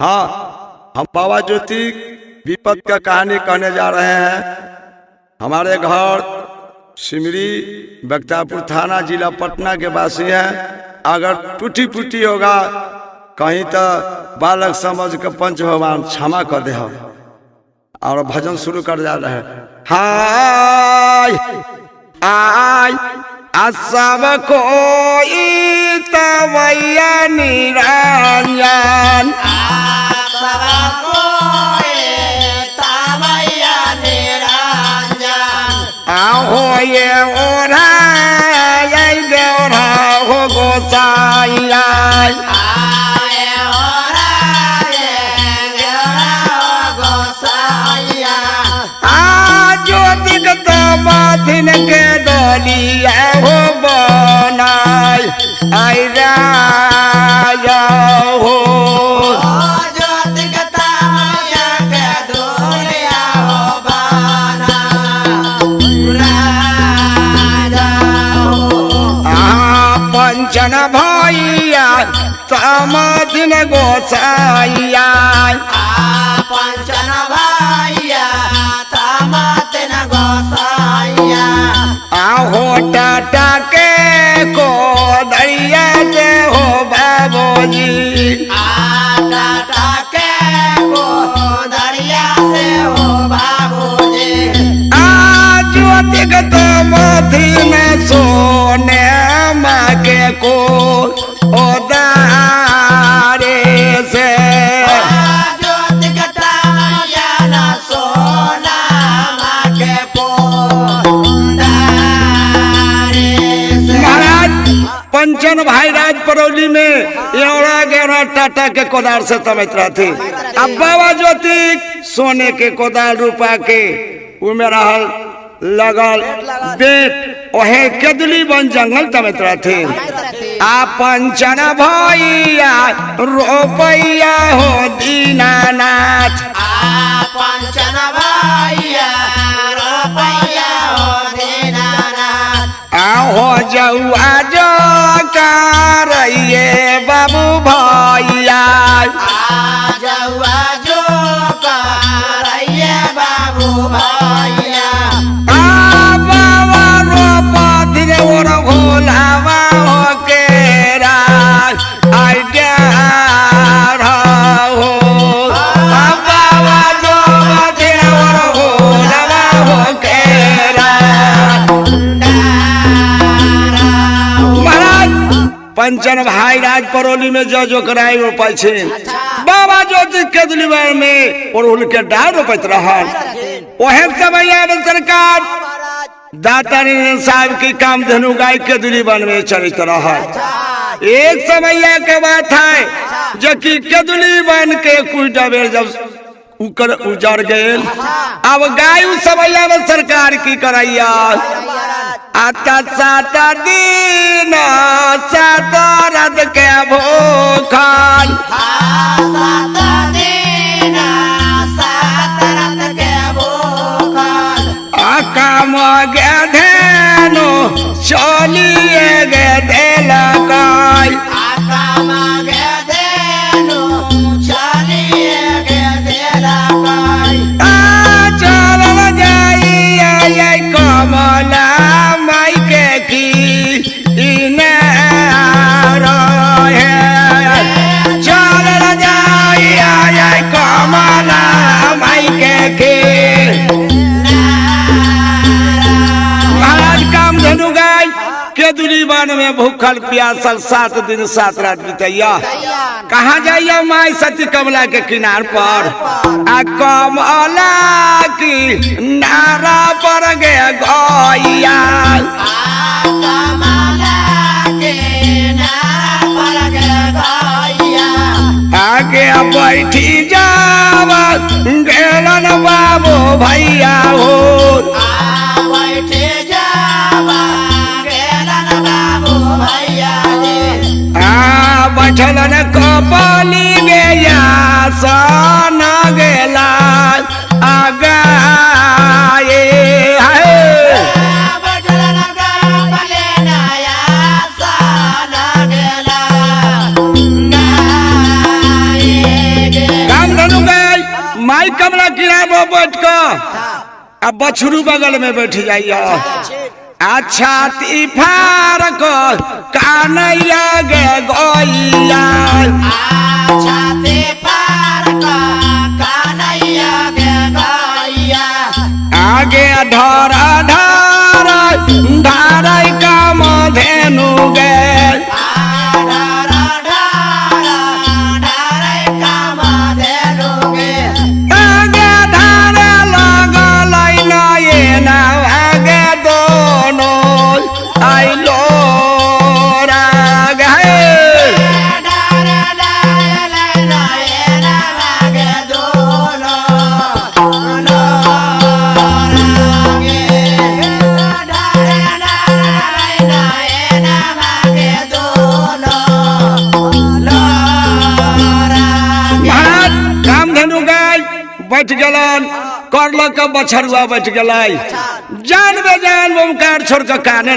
हाँ, हम बाबा ज्योति विपत का कहानी कहने जा रहे हैं। हमारे घर सिमरी बख्तियारपुर थाना जिला पटना के वासी हैं। अगर टूटी फूटी होगा कहीं तो बालक समझ के पंच भगवान क्षमा कर दे। और भजन शुरू कर जा रहे हैं। हाय आय सब कोई तवैया निरंजन आहो ये ओढ़ा हो गोसाइया दिन के डोलिया हो बनाई आई राजा हो पंचन भैया समाधिन गोसाइया पंचन भैया समाधिन गोसाइया आहो टाटा के को दरिया से हो बाबूजी टाटा के को दरिया से हो बाबूजी ज्योतिक तो मथीन सोने माके को उदारे से ज्योतिक ताया सोना माके को पंचन भाई राज परौली में एवरा गेवरा टाटा के कोदार से तमैत रहते। अब बाबा ज्योति सोने के कोदार रूपा के उमे रहल लगल बेट ओहे केदली बन जंगल तमैत रहते। आ पंचन भैया रोपैया हो दीनानाथ पंचन भैया रोपैया हो दीनानाथ आहो जौआ जो करइए बाबू भैया जौआ जो करइए बाबू भैया बाबा रोपत रे ओर भोलावा हो के राज आई डार हो बाबा जो रे ओर भोलावा हो के पंचन भाई राज परौली में जो कराई रोपाई छे। बाबा ज्योति केदली में अड़हुल के डाल रोपत रहल। ओहे समय में सरकार दाता निरंजन साहब की कामधेनु गाय केदली वन में चलित रहल। एक समय के बात है जो कि केदली वन के कुछ डबेर जब उकर उजड़ गए। अब गाय उस समय में सरकार की करैया आता सात दिन सात रात के भूखल काम गे धेनु चलिए गे देलकाई चल जाइए कमला माई के की चल जाइए कमला माई के महाराज कामधेनु गाय केदली वन में भूखल प्यासल 7 दिन 7 रात बितैया। कहाँ जाइए माई सती कमला के किनार पर आ कमला की नारा पर गे गैया आगे बैठी जावा गेलन बाबू भैया हो बैठे जावा गेलन बाबू भैया बैठलन कपाली गया सन गेला आगा बैठलन कपाली नया सन गेला माई कमला किनारे बैठ कर अब बछरू बगल में बैठ जाइए। अच्छा तिफार को कानैया गे गैया छाते पार का कानैया के गैया आगे ढार ढार ढार काम धेनु गे ढारा ढारा ढारे काम धेनुगे आगे ढार लगल नये ना आगे दोनों आइलो राग है ढारा ढारा नये नागे दोनों लोरागे ढारा ढारा नये नागे दोनों लोरागे महाराज कामधेनु गाय बैठ गलन करल के बछरुआ बैठ गलाई जान बे जान ओमकार छोड़ के काने